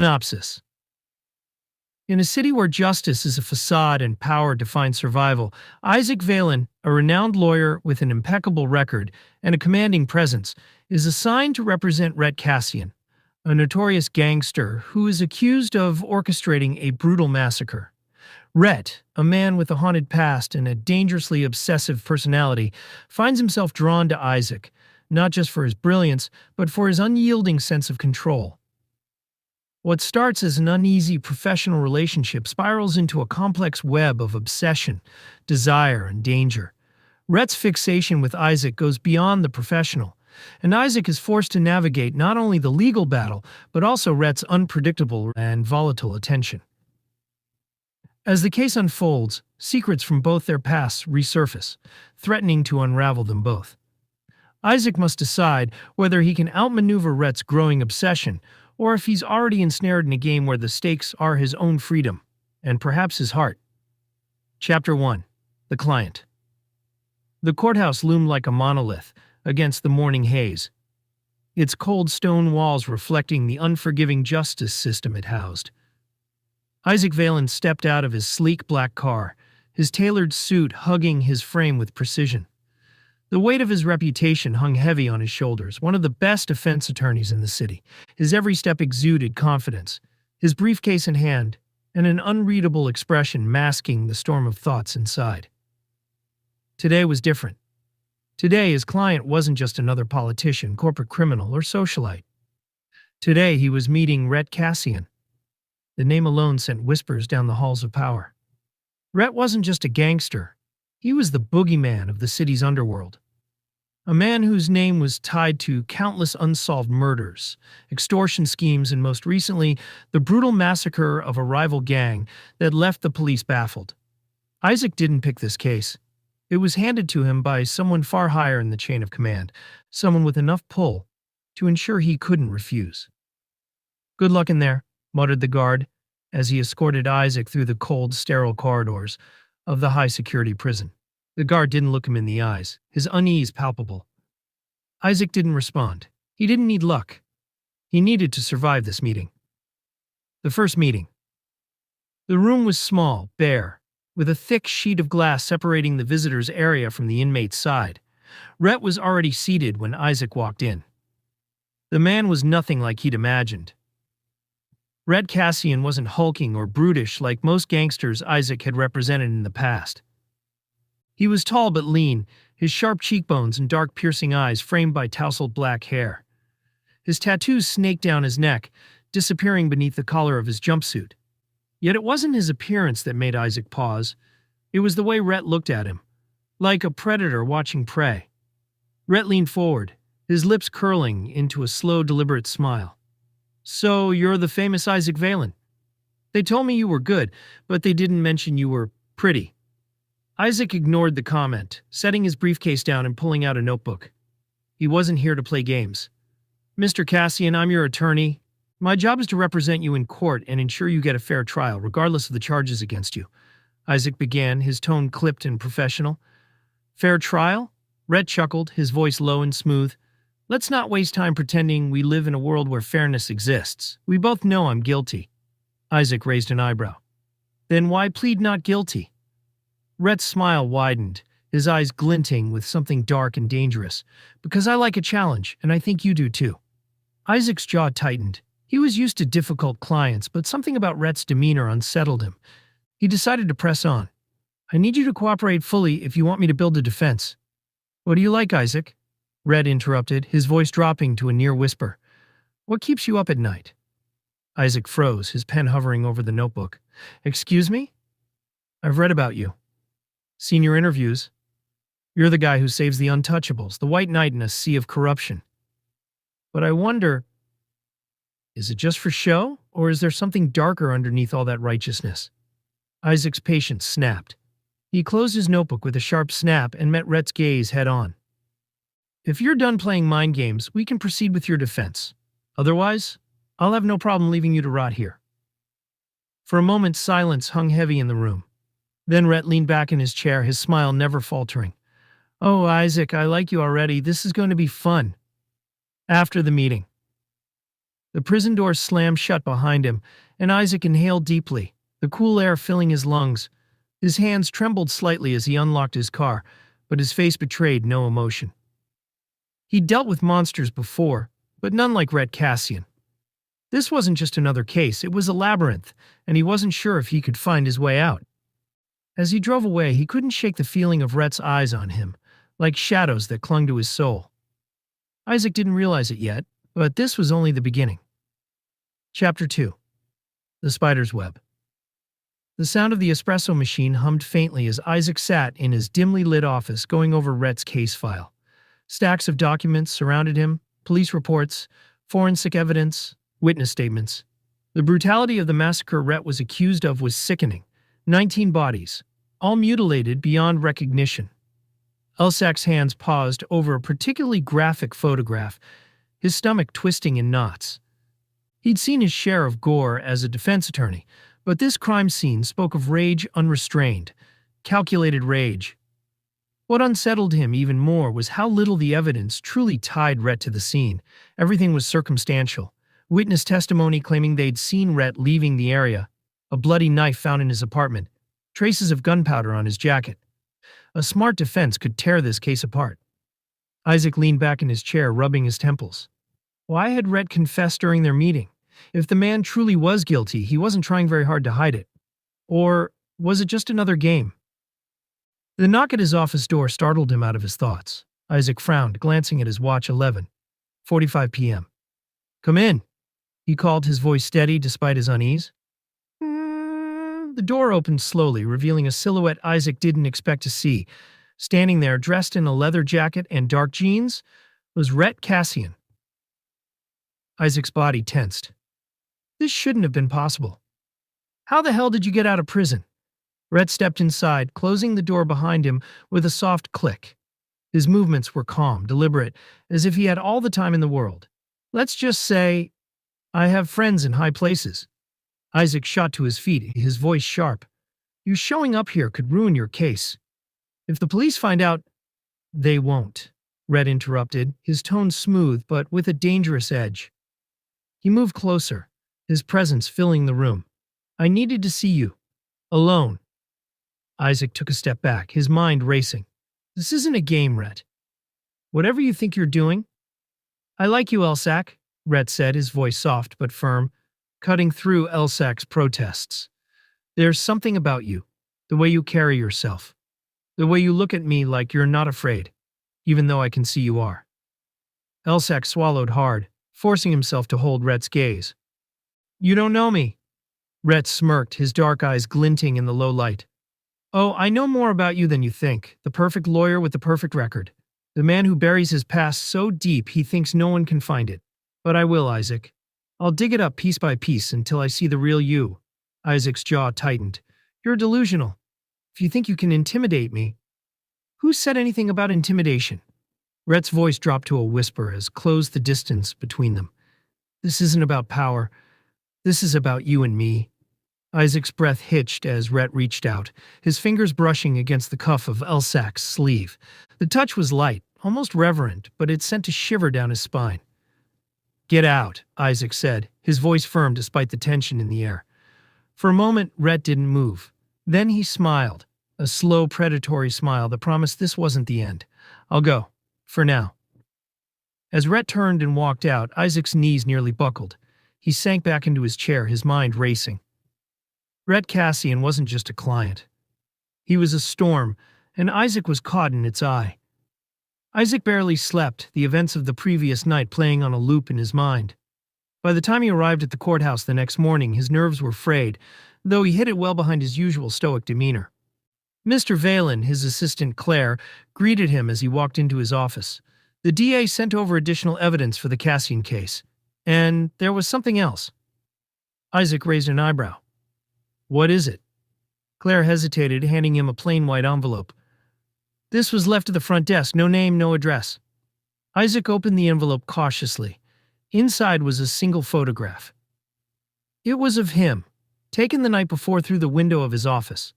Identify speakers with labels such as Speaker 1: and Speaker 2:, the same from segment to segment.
Speaker 1: Synopsis. In a city where justice is a facade and power defines survival, Isaac Valen, a renowned lawyer with an impeccable record and a commanding presence, is assigned to represent Rhett Cassian, a notorious gangster who is accused of orchestrating a brutal massacre. Rhett, a man with a haunted past and a dangerously obsessive personality, finds himself drawn to Isaac, not just for his brilliance, but for his unyielding sense of control. What starts as an uneasy professional relationship spirals into a complex web of obsession, desire, and danger. Rhett's fixation with Isaac goes beyond the professional, and Isaac is forced to navigate not only the legal battle, but also Rhett's unpredictable and volatile attention. As the case unfolds, secrets from both their pasts resurface, threatening to unravel them both. Isaac must decide whether he can outmaneuver Rhett's growing obsession, or if he's already ensnared in a game where the stakes are his own freedom, and perhaps his heart. Chapter 1. The Client. The courthouse loomed like a monolith against the morning haze, its cold stone walls reflecting the unforgiving justice system it housed. Isaac Valen stepped out of his sleek black car, his tailored suit hugging his frame with precision. The weight of his reputation hung heavy on his shoulders, one of the best defense attorneys in the city. His every step exuded confidence, his briefcase in hand, and an unreadable expression masking the storm of thoughts inside. Today was different. Today, his client wasn't just another politician, corporate criminal, or socialite. Today, he was meeting Rhett Cassian. The name alone sent whispers down the halls of power. Rhett wasn't just a gangster. He was the boogeyman of the city's underworld. A man whose name was tied to countless unsolved murders, extortion schemes, and most recently, the brutal massacre of a rival gang that left the police baffled. Isaac didn't pick this case. It was handed to him by someone far higher in the chain of command, someone with enough pull to ensure he couldn't refuse. "Good luck in there," muttered the guard as he escorted Isaac through the cold, sterile corridors of the high-security prison. The guard didn't look him in the eyes, his unease palpable. Isaac didn't respond. He didn't need luck. He needed to survive this meeting. The first meeting. The room was small, bare, with a thick sheet of glass separating the visitor's area from the inmate's side. Rhett was already seated when Isaac walked in. The man was nothing like he'd imagined. Rhett Cassian wasn't hulking or brutish like most gangsters Isaac had represented in the past. He was tall but lean, his sharp cheekbones and dark piercing eyes framed by tousled black hair. His tattoos snaked down his neck, disappearing beneath the collar of his jumpsuit. Yet it wasn't his appearance that made Isaac pause. It was the way Rhett looked at him, like a predator watching prey. Rhett leaned forward, his lips curling into a slow, deliberate smile. "So, you're the famous Isaac Valen. They told me you were good, but they didn't mention you were pretty." Isaac ignored the comment, setting his briefcase down and pulling out a notebook. He wasn't here to play games. "Mr. Cassian, I'm your attorney. My job is to represent you in court and ensure you get a fair trial, regardless of the charges against you." Isaac began, his tone clipped and professional. "Fair trial?" Rhett chuckled, his voice low and smooth. "Let's not waste time pretending we live in a world where fairness exists. We both know I'm guilty." Isaac raised an eyebrow. "Then why plead not guilty?" Rhett's smile widened, his eyes glinting with something dark and dangerous. "Because I like a challenge, and I think you do too." Isaac's jaw tightened. He was used to difficult clients, but something about Rhett's demeanor unsettled him. He decided to press on. "I need you to cooperate fully if you want me to build a defense." "What do you like, Isaac?" Rhett interrupted, his voice dropping to a near whisper. "What keeps you up at night?" Isaac froze, his pen hovering over the notebook. "Excuse me?" "I've read about you. Seen your interviews. You're the guy who saves the untouchables, the white knight in a sea of corruption. But I wonder, is it just for show, or is there something darker underneath all that righteousness?" Isaac's patience snapped. He closed his notebook with a sharp snap and met Rhett's gaze head-on. "If you're done playing mind games, we can proceed with your defense. Otherwise, I'll have no problem leaving you to rot here." For a moment, silence hung heavy in the room. Then Rhett leaned back in his chair, his smile never faltering. "Oh, Isaac, I like you already. This is going to be fun." After the meeting. The prison door slammed shut behind him, and Isaac inhaled deeply, the cool air filling his lungs. His hands trembled slightly as he unlocked his car, but his face betrayed no emotion. He'd dealt with monsters before, but none like Rhett Cassian. This wasn't just another case, it was a labyrinth, and he wasn't sure if he could find his way out. As he drove away, he couldn't shake the feeling of Rhett's eyes on him, like shadows that clung to his soul. Isaac didn't realize it yet, but this was only the beginning. Chapter 2. The Spider's Web. The sound of the espresso machine hummed faintly as Isaac sat in his dimly lit office going over Rhett's case file. Stacks of documents surrounded him, police reports, forensic evidence, witness statements. The brutality of the massacre Rhett was accused of was sickening. 19 bodies, all mutilated beyond recognition. Elsak's hands paused over a particularly graphic photograph, his stomach twisting in knots. He'd seen his share of gore as a defense attorney, but this crime scene spoke of rage unrestrained, calculated rage. What unsettled him even more was how little the evidence truly tied Rhett to the scene. Everything was circumstantial. Witness testimony claiming they'd seen Rhett leaving the area, a bloody knife found in his apartment, traces of gunpowder on his jacket. A smart defense could tear this case apart. Isaac leaned back in his chair, rubbing his temples. Why had Rhett confessed during their meeting? If the man truly was guilty, he wasn't trying very hard to hide it. Or was it just another game? The knock at his office door startled him out of his thoughts. Isaac frowned, glancing at his watch. 11:45 p.m. "Come in," he called, his voice steady despite his unease. The door opened slowly, revealing a silhouette Isaac didn't expect to see. Standing there, dressed in a leather jacket and dark jeans, was Rhett Cassian. Isaac's body tensed. This shouldn't have been possible. How the hell did you get out of prison? Rhett stepped inside, closing the door behind him with a soft click. His movements were calm, deliberate, as if he had all the time in the world. Let's just say, I have friends in high places. Isaac shot to his feet, his voice sharp. You showing up here could ruin your case. If the police find out, they won't, Rhett interrupted, his tone smooth but with a dangerous edge. He moved closer, his presence filling the room. I needed to see you. Alone. Isaac took a step back, his mind racing. This isn't a game, Rhett. Whatever you think you're doing. I like you, Elsak, Rhett said, his voice soft but firm, cutting through Elsak's protests. There's something about you, the way you carry yourself, the way you look at me like you're not afraid, even though I can see you are. Elsak swallowed hard, forcing himself to hold Rhett's gaze. You don't know me. Rhett smirked, his dark eyes glinting in the low light. Oh, I know more about you than you think, the perfect lawyer with the perfect record. The man who buries his past so deep he thinks no one can find it. But I will, Isaac. I'll dig it up piece by piece until I see the real you. Isaac's jaw tightened. You're delusional. If you think you can intimidate me. Who said anything about intimidation? Rhett's voice dropped to a whisper as closed the distance between them. This isn't about power. This is about you and me. Isaac's breath hitched as Rhett reached out, his fingers brushing against the cuff of Elsak's sleeve. The touch was light, almost reverent, but it sent a shiver down his spine. Get out, Isaac said, his voice firm despite the tension in the air. For a moment, Rhett didn't move. Then he smiled, a slow, predatory smile that promised this wasn't the end. I'll go, for now. As Rhett turned and walked out, Isaac's knees nearly buckled. He sank back into his chair, his mind racing. Rhett Cassian wasn't just a client. He was a storm, and Isaac was caught in its eye. Isaac barely slept, the events of the previous night playing on a loop in his mind. By the time he arrived at the courthouse the next morning, his nerves were frayed, though he hid it well behind his usual stoic demeanor. Mr. Valen, his assistant Claire, greeted him as he walked into his office. The DA sent over additional evidence for the Cassian case. And there was something else. Isaac raised an eyebrow. What is it? Claire hesitated, handing him a plain white envelope. This was left at the front desk, no name, no address. Isaac opened the envelope cautiously. Inside was a single photograph. It was of him, taken the night before through the window of his office.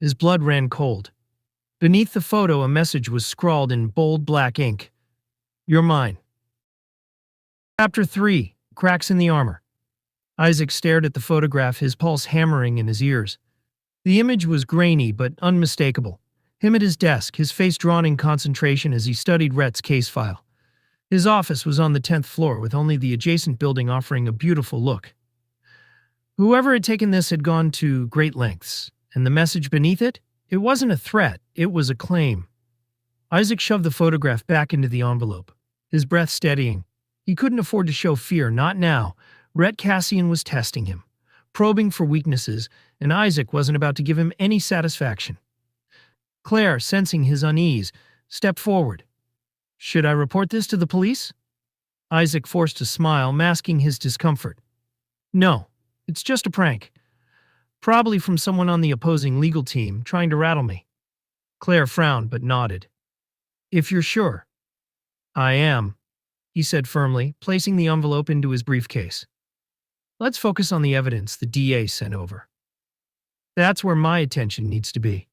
Speaker 1: His blood ran cold. Beneath the photo, a message was scrawled in bold black ink. You're mine. Chapter 3. Cracks in the armor. Isaac stared at the photograph, his pulse hammering in his ears. The image was grainy but unmistakable. Him at his desk, his face drawn in concentration as he studied Rhett's case file. His office was on the 10th floor, with only the adjacent building offering a beautiful look. Whoever had taken this had gone to great lengths, and the message beneath it? It wasn't a threat, it was a claim. Isaac shoved the photograph back into the envelope, his breath steadying. He couldn't afford to show fear, not now. Rhett Cassian was testing him, probing for weaknesses, and Isaac wasn't about to give him any satisfaction. Claire, sensing his unease, stepped forward. "Should I report this to the police?" Isaac forced a smile, masking his discomfort. "No, it's just a prank. Probably from someone on the opposing legal team trying to rattle me." Claire frowned but nodded. "If you're sure." "I am," he said firmly, placing the envelope into his briefcase. "Let's focus on the evidence the DA sent over. That's where my attention needs to be."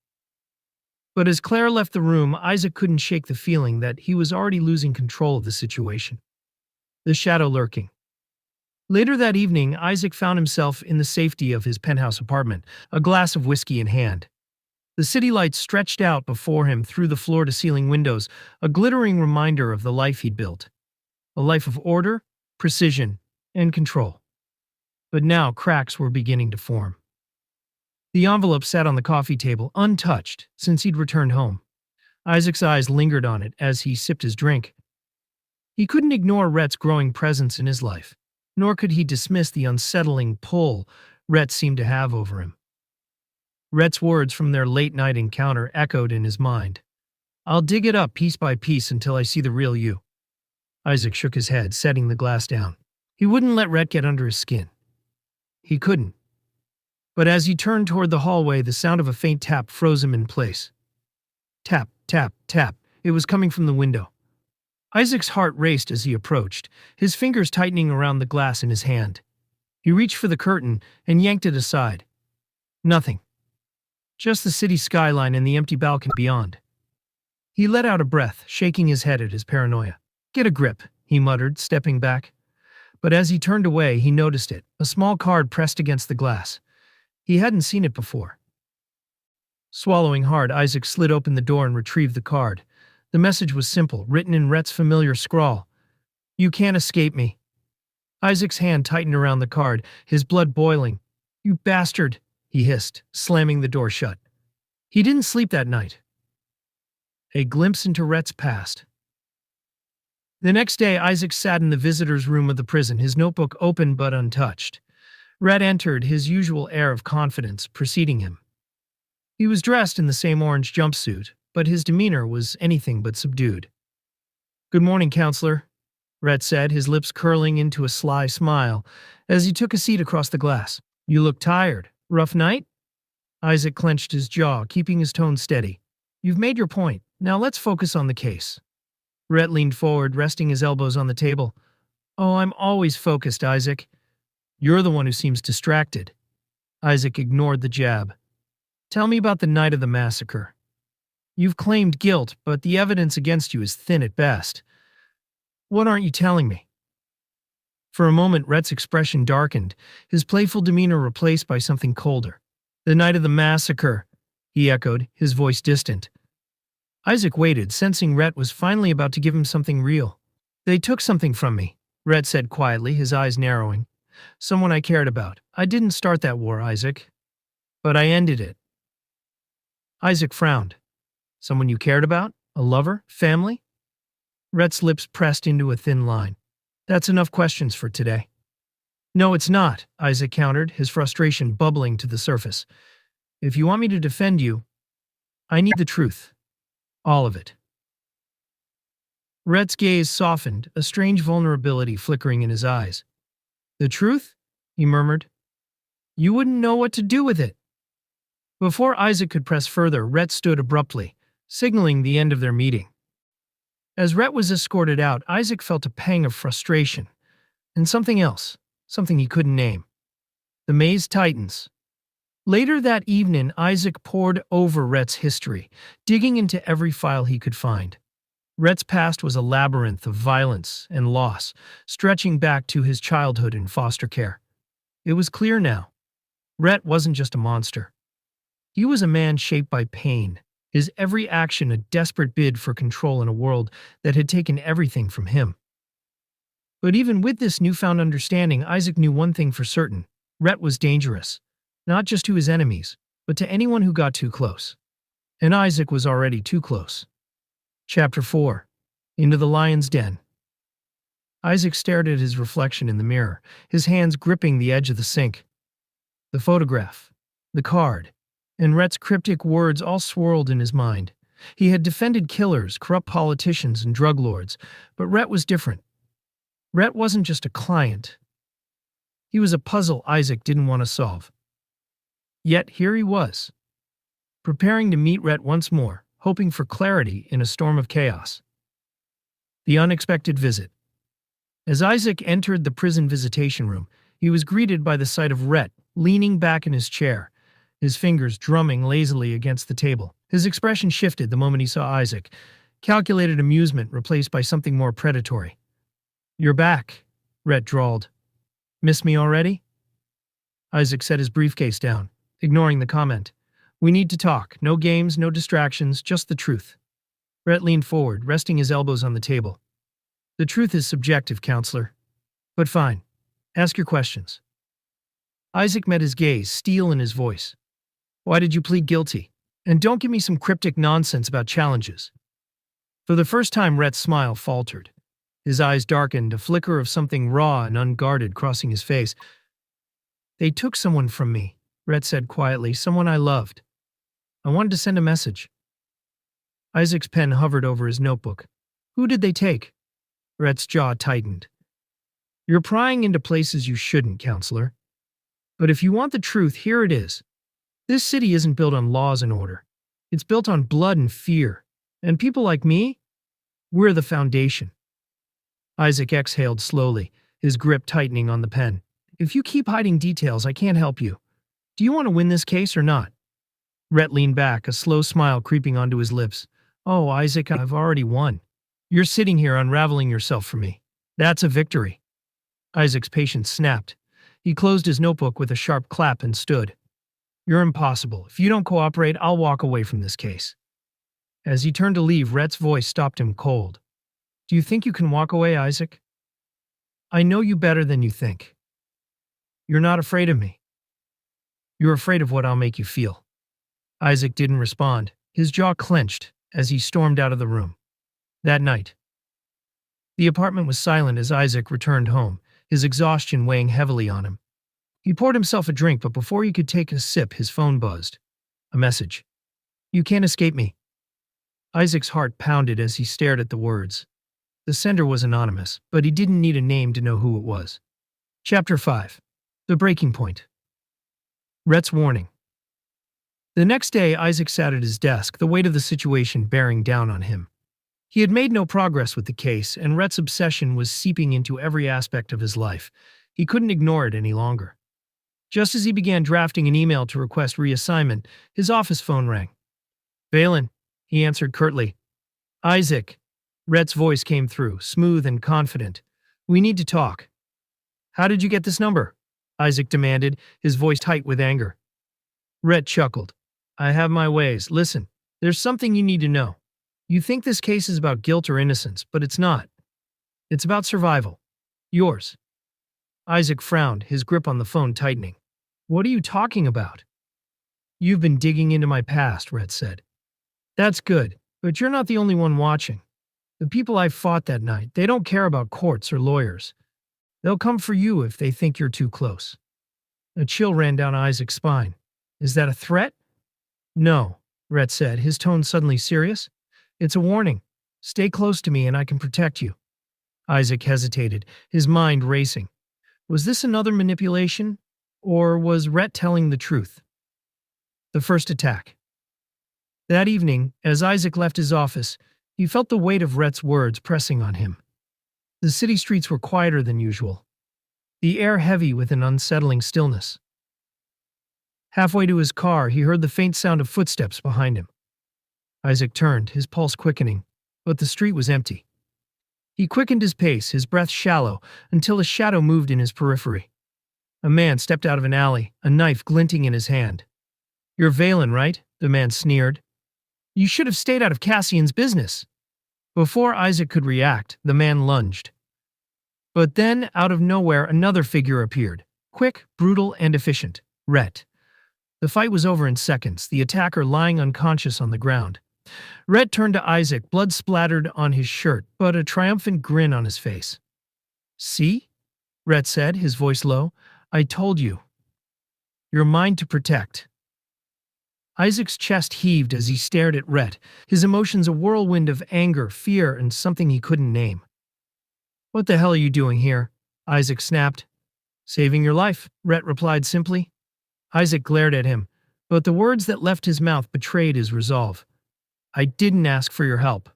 Speaker 1: But as Claire left the room, Isaac couldn't shake the feeling that he was already losing control of the situation. The shadow lurking. Later that evening, Isaac found himself in the safety of his penthouse apartment, a glass of whiskey in hand. The city lights stretched out before him through the floor-to-ceiling windows, a glittering reminder of the life he'd built. A life of order, precision, and control. But now cracks were beginning to form. The envelope sat on the coffee table, untouched, since he'd returned home. Isaac's eyes lingered on it as he sipped his drink. He couldn't ignore Rhett's growing presence in his life, nor could he dismiss the unsettling pull Rhett seemed to have over him. Rhett's words from their late-night encounter echoed in his mind. "I'll dig it up piece by piece until I see the real you." Isaac shook his head, setting the glass down. He wouldn't let Rhett get under his skin. He couldn't. But as he turned toward the hallway, the sound of a faint tap froze him in place. Tap, tap, tap. It was coming from the window. Isaac's heart raced as he approached, his fingers tightening around the glass in his hand. He reached for the curtain and yanked it aside. Nothing. Just the city skyline and the empty balcony beyond. He let out a breath, shaking his head at his paranoia. "Get a grip," he muttered, stepping back. But as he turned away, he noticed it, a small card pressed against the glass. He hadn't seen it before. Swallowing hard, Isaac slid open the door and retrieved the card. The message was simple, written in Rhett's familiar scrawl. "You can't escape me." Isaac's hand tightened around the card, his blood boiling. "You bastard," he hissed, slamming the door shut. He didn't sleep that night. A glimpse into Rhett's past. The next day, Isaac sat in the visitor's room of the prison, his notebook open but untouched. Rhett entered, his usual air of confidence preceding him. He was dressed in the same orange jumpsuit, but his demeanor was anything but subdued. "Good morning, counselor," Rhett said, his lips curling into a sly smile as he took a seat across the glass. "You look tired. Rough night?" Isaac clenched his jaw, keeping his tone steady. "You've made your point. Now let's focus on the case." Rhett leaned forward, resting his elbows on the table. "Oh, I'm always focused, Isaac. You're the one who seems distracted." Isaac ignored the jab. "Tell me about the night of the massacre. You've claimed guilt, but the evidence against you is thin at best. What aren't you telling me?" For a moment, Rhett's expression darkened, his playful demeanor replaced by something colder. "The night of the massacre," he echoed, his voice distant. Isaac waited, sensing Rhett was finally about to give him something real. "They took something from me," Rhett said quietly, his eyes narrowing. "Someone I cared about. I didn't start that war, Isaac. But I ended it." Isaac frowned. "Someone you cared about? A lover? Family?" Rhett's lips pressed into a thin line. "That's enough questions for today." "No, it's not," Isaac countered, his frustration bubbling to the surface. "If you want me to defend you, I need the truth. All of it." Rhett's gaze softened, a strange vulnerability flickering in his eyes. "The truth?" he murmured. "You wouldn't know what to do with it." Before Isaac could press further, Rhett stood abruptly, signaling the end of their meeting. As Rhett was escorted out, Isaac felt a pang of frustration, and something else, something he couldn't name. The maze tightens. Later that evening, Isaac pored over Rhett's history, digging into every file he could find. Rhett's past was a labyrinth of violence and loss, stretching back to his childhood in foster care. It was clear now. Rhett wasn't just a monster. He was a man shaped by pain, his every action a desperate bid for control in a world that had taken everything from him. But even with this newfound understanding, Isaac knew one thing for certain. Rhett was dangerous, not just to his enemies, but to anyone who got too close. And Isaac was already too close. Chapter 4. Into the Lion's Den. Isaac stared at his reflection in the mirror, his hands gripping the edge of the sink. The photograph, the card, and Rhett's cryptic words all swirled in his mind. He had defended killers, corrupt politicians, and drug lords, but Rhett was different. Rhett wasn't just a client. He was a puzzle Isaac didn't want to solve. Yet here he was, preparing to meet Rhett once more, hoping for clarity in a storm of chaos. The unexpected visit. As Isaac entered the prison visitation room, he was greeted by the sight of Rhett leaning back in his chair, his fingers drumming lazily against the table. His expression shifted the moment he saw Isaac, calculated amusement replaced by something more predatory. "You're back," Rhett drawled. "Miss me already?" Isaac set his briefcase down, ignoring the comment. "We need to talk. No games, no distractions, just the truth." Rhett leaned forward, resting his elbows on the table. "The truth is subjective, counselor. But fine. Ask your questions." Isaac met his gaze, steel in his voice. "Why did you plead guilty? And don't give me some cryptic nonsense about challenges." For the first time, Rhett's smile faltered. His eyes darkened, a flicker of something raw and unguarded crossing his face. "They took someone from me," Rhett said quietly, "someone I loved. I wanted to send a message." Isaac's pen hovered over his notebook. "Who did they take?" Rhett's jaw tightened. "You're prying into places you shouldn't, counselor. But if you want the truth, here it is. This city isn't built on laws and order. It's built on blood and fear. And people like me? We're the foundation." Isaac exhaled slowly, his grip tightening on the pen. "If you keep hiding details, I can't help you. Do you want to win this case or not?" Rhett leaned back, a slow smile creeping onto his lips. "Oh, Isaac, I've already won. You're sitting here unraveling yourself for me. That's a victory." Isaac's patience snapped. He closed his notebook with a sharp clap and stood. "You're impossible. If you don't cooperate, I'll walk away from this case." As he turned to leave, Rhett's voice stopped him cold. "Do you think you can walk away, Isaac? I know you better than you think. You're not afraid of me. You're afraid of what I'll make you feel." Isaac didn't respond. His jaw clenched as he stormed out of the room. That night, the apartment was silent as Isaac returned home, his exhaustion weighing heavily on him. He poured himself a drink, but before he could take a sip, his phone buzzed. A message. "You can't escape me." Isaac's heart pounded as he stared at the words. The sender was anonymous, but he didn't need a name to know who it was. Chapter 5. The Breaking Point. Rhett's warning. The next day, Isaac sat at his desk, the weight of the situation bearing down on him. He had made no progress with the case, and Rhett's obsession was seeping into every aspect of his life. He couldn't ignore it any longer. Just as he began drafting an email to request reassignment, his office phone rang. "Valen," he answered curtly. "Isaac." Rhett's voice came through, smooth and confident. "We need to talk." "How did you get this number?" Isaac demanded, his voice tight with anger. Rhett chuckled. "I have my ways. Listen, there's something you need to know. You think this case is about guilt or innocence, but it's not. It's about survival. Yours." Isaac frowned, his grip on the phone tightening. "What are you talking about?" "You've been digging into my past," Rhett said. "That's good, but you're not the only one watching. The people I fought that night, they don't care about courts or lawyers. They'll come for you if they think you're too close." A chill ran down Isaac's spine. "Is that a threat?" "No," Rhett said, his tone suddenly serious. "It's a warning. Stay close to me and I can protect you." Isaac hesitated, his mind racing. Was this another manipulation? Or was Rhett telling the truth? The first attack. That evening, as Isaac left his office, he felt the weight of Rhett's words pressing on him. The city streets were quieter than usual, the air heavy with an unsettling stillness. Halfway to his car, he heard the faint sound of footsteps behind him. Isaac turned, his pulse quickening. but the street was empty. He quickened his pace, his breath shallow, until a shadow moved in his periphery. A man stepped out of an alley, a knife glinting in his hand. "You're Valen, right?" the man sneered. "You should have stayed out of Cassian's business." Before Isaac could react, the man lunged. But then, out of nowhere, another figure appeared. Quick, brutal, and efficient. Rhett. The fight was over in seconds, the attacker lying unconscious on the ground. Rhett turned to Isaac, blood splattered on his shirt, but a triumphant grin on his face. "See?" Rhett said, his voice low. "I told you. You're mine to protect." Isaac's chest heaved as he stared at Rhett, his emotions a whirlwind of anger, fear, and something he couldn't name. "What the hell are you doing here?" Isaac snapped. "Saving your life," Rhett replied simply. Isaac glared at him, but the words that left his mouth betrayed his resolve. "I didn't ask for your help."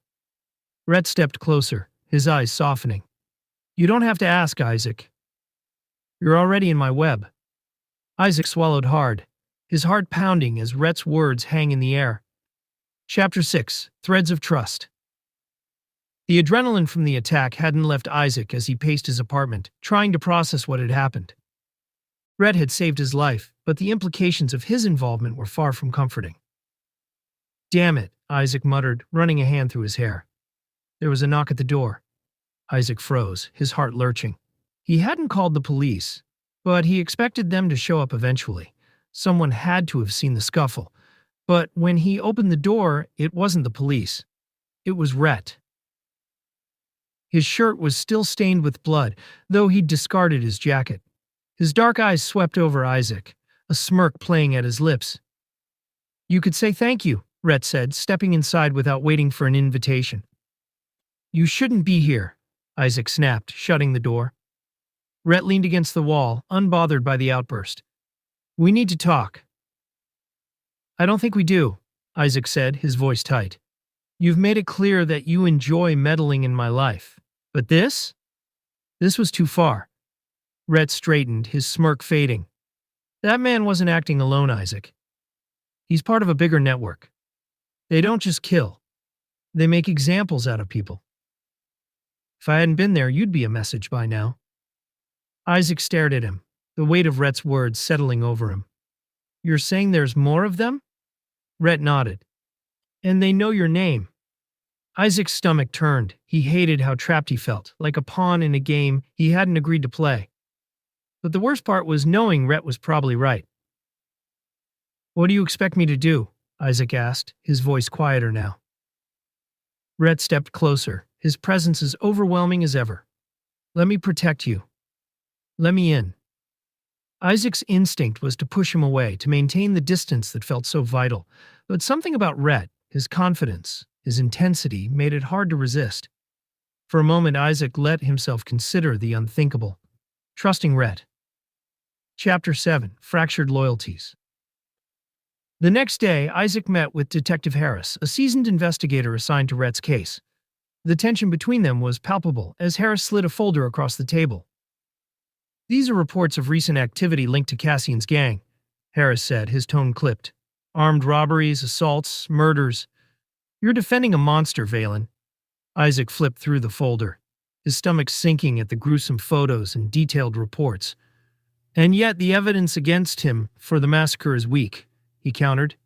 Speaker 1: Rhett stepped closer, his eyes softening. "You don't have to ask, Isaac. You're already in my web." Isaac swallowed hard, his heart pounding as Rhett's words hang in the air. Chapter 6: Threads of Trust. The adrenaline from the attack hadn't left Isaac as he paced his apartment, trying to process what had happened. Rhett had saved his life, but the implications of his involvement were far from comforting. "Damn it," Isaac muttered, running a hand through his hair. There was a knock at the door. Isaac froze, his heart lurching. He hadn't called the police, but he expected them to show up eventually. Someone had to have seen the scuffle. But when he opened the door, it wasn't the police. It was Rhett. His shirt was still stained with blood, though he'd discarded his jacket. His dark eyes swept over Isaac, a smirk playing at his lips. "You could say thank you," Rhett said, stepping inside without waiting for an invitation. "You shouldn't be here," Isaac snapped, shutting the door. Rhett leaned against the wall, unbothered by the outburst. "We need to talk." "I don't think we do," Isaac said, his voice tight. "You've made it clear that you enjoy meddling in my life. But this? This was too far." Rhett straightened, his smirk fading. "That man wasn't acting alone, Isaac. He's part of a bigger network. They don't just kill. They make examples out of people. If I hadn't been there, you'd be a message by now." Isaac stared at him, the weight of Rhett's words settling over him. "You're saying there's more of them?" Rhett nodded. "And they know your name." Isaac's stomach turned. He hated how trapped he felt, like a pawn in a game he hadn't agreed to play. But the worst part was knowing Rhett was probably right. "What do you expect me to do?" Isaac asked, his voice quieter now. Rhett stepped closer, his presence as overwhelming as ever. "Let me protect you. Let me in." Isaac's instinct was to push him away, to maintain the distance that felt so vital. But something about Rhett, his confidence, his intensity, made it hard to resist. For a moment, Isaac let himself consider the unthinkable. Trusting Rhett. Chapter 7: Fractured Loyalties. The next day, Isaac met with Detective Harris, a seasoned investigator assigned to Rhett's case. The tension between them was palpable as Harris slid a folder across the table. "These are reports of recent activity linked to Cassian's gang," Harris said, his tone clipped. "Armed robberies, assaults, murders. You're defending a monster, Valen." Isaac flipped through the folder, his stomach sinking at the gruesome photos and detailed reports. "And yet the evidence against him for the massacre is weak," he countered.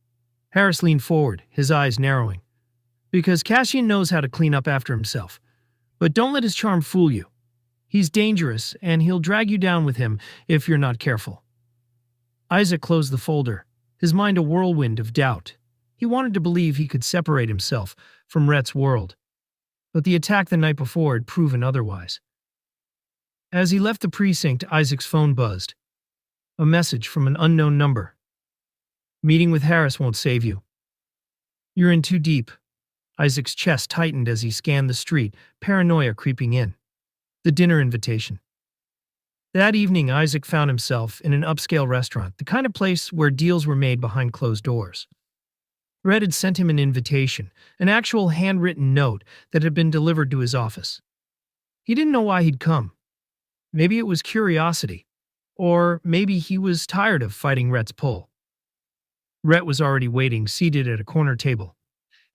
Speaker 1: Harris leaned forward, his eyes narrowing. "Because Cassian knows how to clean up after himself. But don't let his charm fool you. He's dangerous, and he'll drag you down with him if you're not careful." Isaac closed the folder, his mind a whirlwind of doubt. He wanted to believe he could separate himself from Rhett's world. But the attack the night before had proven otherwise. As he left the precinct, Isaac's phone buzzed. A message from an unknown number. "Meeting with Harris won't save you. You're in too deep." Isaac's chest tightened as he scanned the street, paranoia creeping in. The dinner invitation. That evening, Isaac found himself in an upscale restaurant, the kind of place where deals were made behind closed doors. Rhett had sent him an invitation, an actual handwritten note that had been delivered to his office. He didn't know why he'd come. Maybe it was curiosity, or maybe he was tired of fighting Rhett's pull. Rhett was already waiting, seated at a corner table.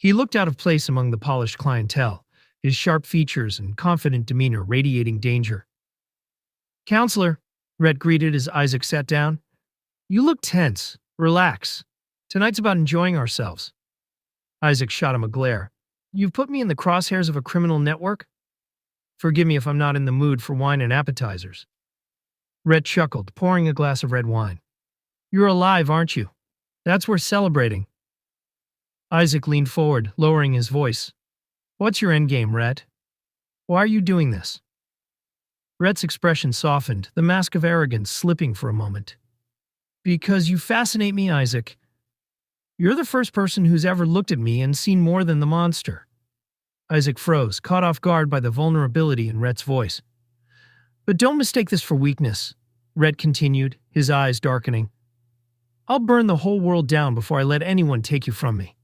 Speaker 1: He looked out of place among the polished clientele, his sharp features and confident demeanor radiating danger. "Counselor," Rhett greeted as Isaac sat down. "You look tense. Relax. Tonight's about enjoying ourselves." Isaac shot him a glare. "You've put me in the crosshairs of a criminal network? Forgive me if I'm not in the mood for wine and appetizers." Rhett chuckled, pouring a glass of red wine. "You're alive, aren't you? That's worth celebrating." Isaac leaned forward, lowering his voice. "What's your endgame, Rhett? Why are you doing this?" Rhett's expression softened, the mask of arrogance slipping for a moment. "Because you fascinate me, Isaac. You're the first person who's ever looked at me and seen more than the monster." Isaac froze, caught off guard by the vulnerability in Rhett's voice. "But don't mistake this for weakness," Rhett continued, his eyes darkening. "I'll burn the whole world down before I let anyone take you from me."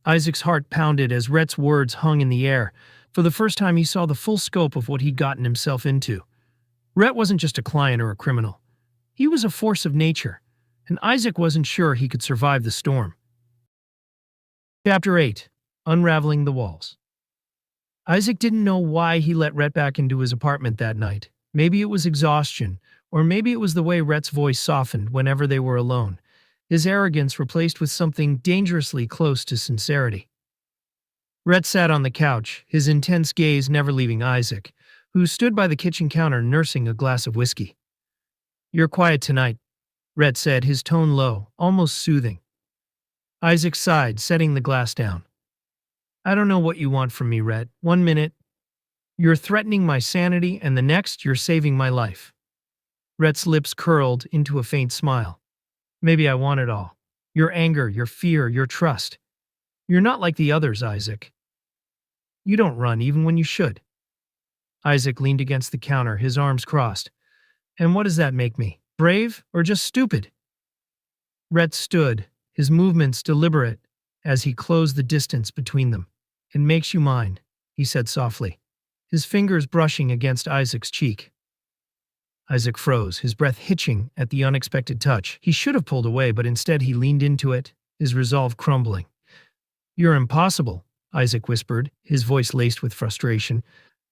Speaker 1: Isaac's heart pounded as Rhett's words hung in the air. For the first time, he saw the full scope of what he'd gotten himself into. Rhett wasn't just a client or a criminal. He was a force of nature, and Isaac wasn't sure he could survive the storm. Chapter 8. Unraveling the Walls. Isaac didn't know why he let Rhett back into his apartment that night. Maybe it was exhaustion, or maybe it was the way Rhett's voice softened whenever they were alone, his arrogance replaced with something dangerously close to sincerity. Rhett sat on the couch, his intense gaze never leaving Isaac, who stood by the kitchen counter nursing a glass of whiskey. "You're quiet tonight," Rhett said, his tone low, almost soothing. Isaac sighed, setting the glass down. "I don't know what you want from me, Rhett. 1 minute, you're threatening my sanity, and the next, you're saving my life." Rhett's lips curled into a faint smile. "Maybe I want it all. Your anger, your fear, your trust. You're not like the others, Isaac. You don't run even when you should." Isaac leaned against the counter, his arms crossed. "And what does that make me? Brave or just stupid?" Rhett stood, his movements deliberate, as he closed the distance between them. "It makes you mine," he said softly, his fingers brushing against Isaac's cheek. Isaac froze, his breath hitching at the unexpected touch. He should have pulled away, but instead he leaned into it, his resolve crumbling. "You're impossible," Isaac whispered, his voice laced with frustration.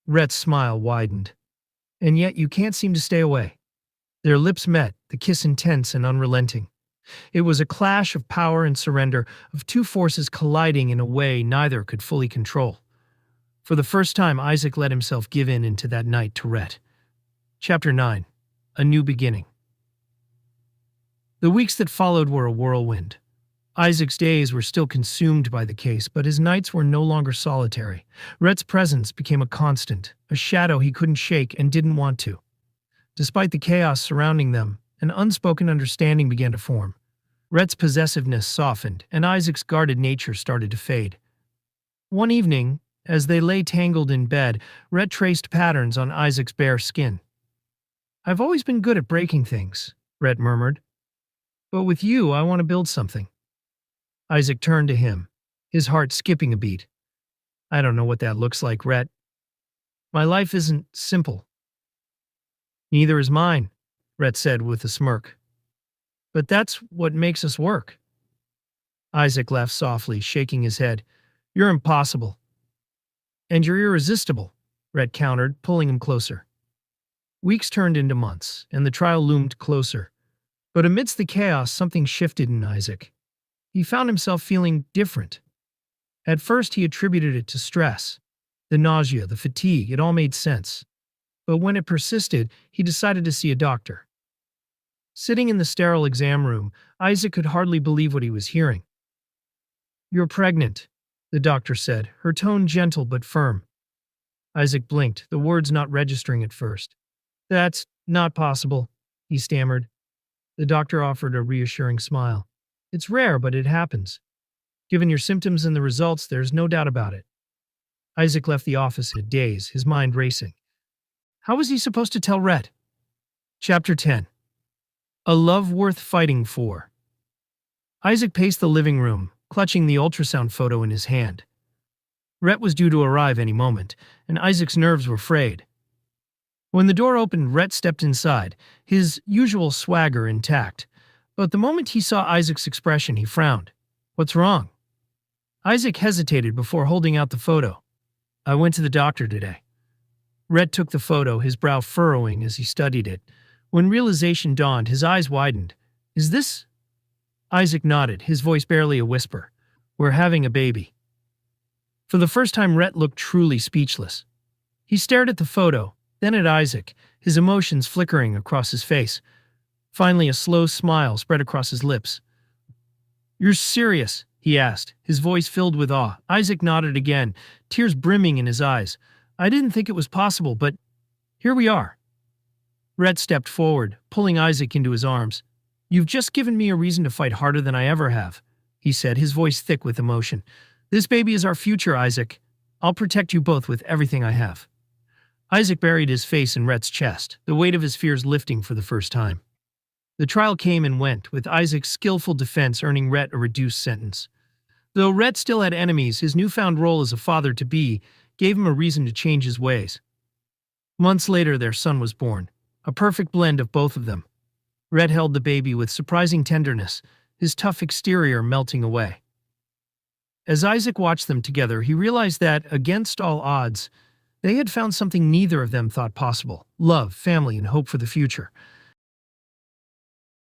Speaker 1: Rhett's smile widened. "And yet you can't seem to stay away." Their lips met, the kiss intense and unrelenting. It was a clash of power and surrender, of two forces colliding in a way neither could fully control. For the first time, Isaac let himself give in into that night to Rhett. Chapter 9. A New Beginning. The weeks that followed were a whirlwind. Isaac's days were still consumed by the case, but his nights were no longer solitary. Rhett's presence became a constant, a shadow he couldn't shake and didn't want to. Despite the chaos surrounding them, an unspoken understanding began to form. Rhett's possessiveness softened, and Isaac's guarded nature started to fade. One evening, as they lay tangled in bed, Rhett traced patterns on Isaac's bare skin. "I've always been good at breaking things," Rhett murmured. "But with you, I want to build something." Isaac turned to him, his heart skipping a beat. "I don't know what that looks like, Rhett. My life isn't simple." "Neither is mine," Rhett said with a smirk. "But that's what makes us work." Isaac laughed softly, shaking his head. "You're impossible." "And you're irresistible," Rhett countered, pulling him closer. Weeks turned into months, and the trial loomed closer. But amidst the chaos, something shifted in Isaac. He found himself feeling different. At first, he attributed it to stress. The nausea, the fatigue, it all made sense. But when it persisted, he decided to see a doctor. Sitting in the sterile exam room, Isaac could hardly believe what he was hearing. "You're pregnant," the doctor said, her tone gentle but firm. Isaac blinked, the words not registering at first. "That's not possible," he stammered. The doctor offered a reassuring smile. "It's rare, but it happens. Given your symptoms and the results, there's no doubt about it." Isaac left the office in a daze, his mind racing. How was he supposed to tell Rhett? Chapter 10. A Love Worth Fighting For. Isaac paced the living room, clutching the ultrasound photo in his hand. Rhett was due to arrive any moment, and Isaac's nerves were frayed. When the door opened, Rhett stepped inside, his usual swagger intact. But the moment he saw Isaac's expression, he frowned. "What's wrong?" Isaac hesitated before holding out the photo. I went to the doctor today. Rhett took the photo, his brow furrowing as he studied it. When realization dawned, his eyes widened. Is this? Isaac nodded, his voice barely a whisper. We're having a baby. For the first time, Rhett looked truly speechless. He stared at the photo, then at Isaac, his emotions flickering across his face. Finally, a slow smile spread across his lips. You're serious? He asked, his voice filled with awe. Isaac nodded again, tears brimming in his eyes. I didn't think it was possible, but here we are. Rhett stepped forward, pulling Isaac into his arms. You've just given me a reason to fight harder than I ever have, he said, his voice thick with emotion. This baby is our future, Isaac. I'll protect you both with everything I have. Isaac buried his face in Rhett's chest, the weight of his fears lifting for the first time. The trial came and went, with Isaac's skillful defense earning Rhett a reduced sentence. Though Rhett still had enemies, his newfound role as a father-to-be gave him a reason to change his ways. Months later, their son was born, a perfect blend of both of them. Rhett held the baby with surprising tenderness, his tough exterior melting away. As Isaac watched them together, he realized that, against all odds, they had found something neither of them thought possible: love, family, and hope for the future.